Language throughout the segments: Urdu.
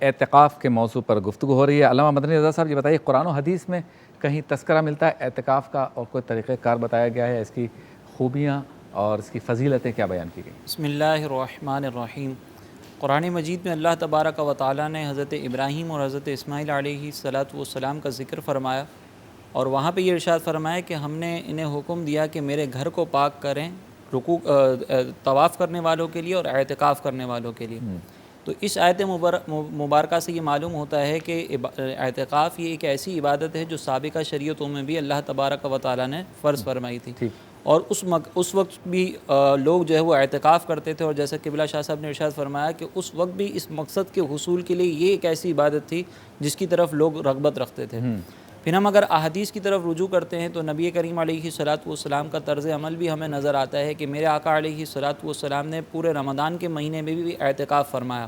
اعتکاف کے موضوع پر گفتگو ہو رہی ہے۔ علامہ مدنی رضا صاحب یہ بتائیے، قرآن و حدیث میں کہیں تذکرہ ملتا ہے اعتکاف کا اور کوئی طریقہ کار بتایا گیا ہے، اس کی خوبیاں اور اس کی فضیلتیں کیا بیان کی گئی؟ بسم اللہ الرحمن الرحیم۔ قرآن مجید میں اللہ تبارک و تعالیٰ نے حضرت ابراہیم اور حضرت اسماعیل علیہ السلام کا ذکر فرمایا، اور وہاں پہ یہ ارشاد فرمایا کہ ہم نے انہیں حکم دیا کہ میرے گھر کو پاک کریں طواف کرنے والوں کے لیے اور اعتکاف کرنے والوں کے لیے۔ تو اس آیت مبارکہ سے یہ معلوم ہوتا ہے کہ اعتکاف یہ ایک ایسی عبادت ہے جو سابقہ شریعتوں میں بھی اللہ تبارک و تعالیٰ نے فرض فرمائی تھی، اور اس وقت بھی لوگ جو ہے وہ اعتکاف کرتے تھے، اور جیسا قبلہ شاہ صاحب نے ارشاد فرمایا کہ اس وقت بھی اس مقصد کے حصول کے لیے یہ ایک ایسی عبادت تھی جس کی طرف لوگ رغبت رکھتے تھے۔ پھر ہم اگر احادیث کی طرف رجوع کرتے ہیں تو نبی کریم علیہ السلام کا طرز عمل بھی ہمیں نظر آتا ہے کہ میرے آقا علیہ السلام نے پورے رمضان کے مہینے میں بھی اعتکاف فرمایا،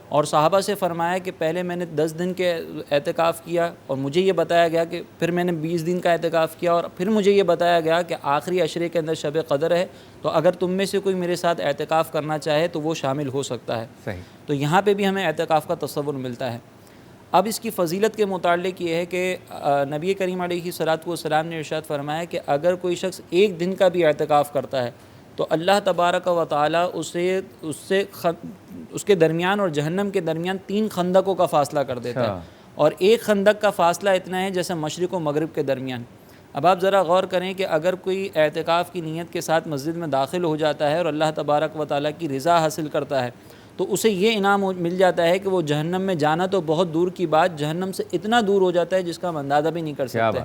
اور صحابہ سے فرمایا کہ پہلے میں نے 10 دن کے اعتکاف کیا، اور مجھے یہ بتایا گیا کہ پھر میں نے 20 دن کا اعتکاف کیا، اور پھر مجھے یہ بتایا گیا کہ آخری عشرے کے اندر شب قدر ہے، تو اگر تم میں سے کوئی میرے ساتھ اعتکاف کرنا چاہے تو وہ شامل ہو سکتا ہے۔ صحیح۔ تو یہاں پہ بھی ہمیں اعتکاف کا تصور ملتا ہے۔ اب اس کی فضیلت کے متعلق یہ ہے کہ نبی کریم علیہ السلام نے ارشاد فرمایا کہ اگر کوئی شخص ایک دن کا بھی اعتکاف کرتا ہے تو اللہ تبارک و تعالیٰ اس کے درمیان اور جہنم کے درمیان 3 خندقوں کا فاصلہ کر دیتا ہے، اور ایک خندق کا فاصلہ اتنا ہے جیسے مشرق و مغرب کے درمیان۔ اب آپ ذرا غور کریں کہ اگر کوئی اعتکاف کی نیت کے ساتھ مسجد میں داخل ہو جاتا ہے اور اللہ تبارک و تعالیٰ کی رضا حاصل کرتا ہے تو اسے یہ انعام مل جاتا ہے کہ وہ جہنم میں جانا تو بہت دور کی بات، جہنم سے اتنا دور ہو جاتا ہے جس کا ہم اندازہ بھی نہیں کر سکتے۔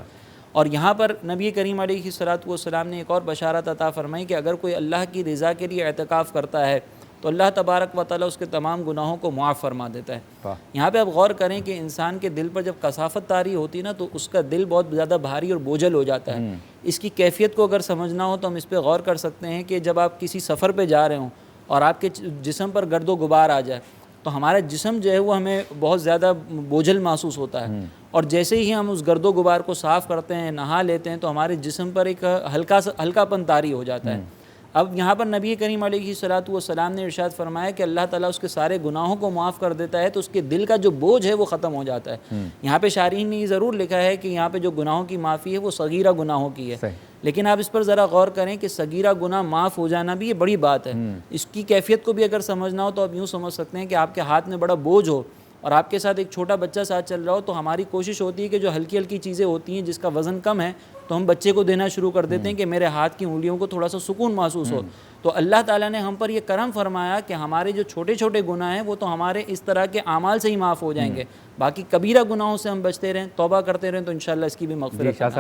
اور یہاں پر نبی کریم علیہ السلام نے ایک اور بشارت عطا فرمائی کہ اگر کوئی اللہ کی رضا کے لیے اعتکاف کرتا ہے تو اللہ تبارک و تعالیٰ اس کے تمام گناہوں کو معاف فرما دیتا ہے۔ یہاں پہ آپ غور کریں کہ انسان کے دل پر جب کثافت طاری ہوتی ہے نا تو اس کا دل بہت زیادہ بھاری اور بوجھل ہو جاتا ہے۔ اس کی کیفیت کو اگر سمجھنا ہو تو ہم اس پہ غور کر سکتے ہیں کہ جب آپ کسی سفر پہ جا رہے ہوں اور آپ کے جسم پر گرد و غبار آ جائے تو ہمارا جسم جو ہے وہ ہمیں بہت زیادہ بوجھل محسوس ہوتا ہے، اور جیسے ہی ہم اس گرد و غبار کو صاف کرتے ہیں، نہا لیتے ہیں، تو ہمارے جسم پر ایک ہلکا پن طاری ہو جاتا ہے۔ اب یہاں پر نبی کریم علیہ السلام نے ارشاد فرمایا کہ اللہ تعالیٰ اس کے سارے گناہوں کو معاف کر دیتا ہے تو اس کے دل کا جو بوجھ ہے وہ ختم ہو جاتا ہے۔ یہاں پہ شارحین نے یہ ضرور لکھا ہے کہ یہاں پہ جو گناہوں کی معافی ہے وہ صغیرہ گناہوں کی ہے، لیکن آپ اس پر ذرا غور کریں کہ صغیرہ گناہ معاف ہو جانا بھی یہ بڑی بات ہے۔ اس کی کیفیت کو بھی اگر سمجھنا ہو تو آپ یوں سمجھ سکتے ہیں کہ آپ کے ہاتھ میں بڑا بوجھ ہو اور آپ کے ساتھ ایک چھوٹا بچہ ساتھ چل رہا ہو، تو ہماری کوشش ہوتی ہے کہ جو ہلکی ہلکی چیزیں ہوتی ہیں جس کا وزن کم ہے تو ہم بچے کو دینا شروع کر دیتے ہیں کہ میرے ہاتھ کی انگلیوں کو تھوڑا سا سکون محسوس ہو۔ تو اللہ تعالیٰ نے ہم پر یہ کرم فرمایا کہ ہمارے جو چھوٹے چھوٹے گناہ ہیں وہ تو ہمارے اس طرح کے اعمال سے ہی معاف ہو جائیں گے، باقی کبیرہ گناہوں سے ہم بچتے رہیں، توبہ کرتے رہیں تو انشاءاللہ اس کی بھی مغفرت ہے۔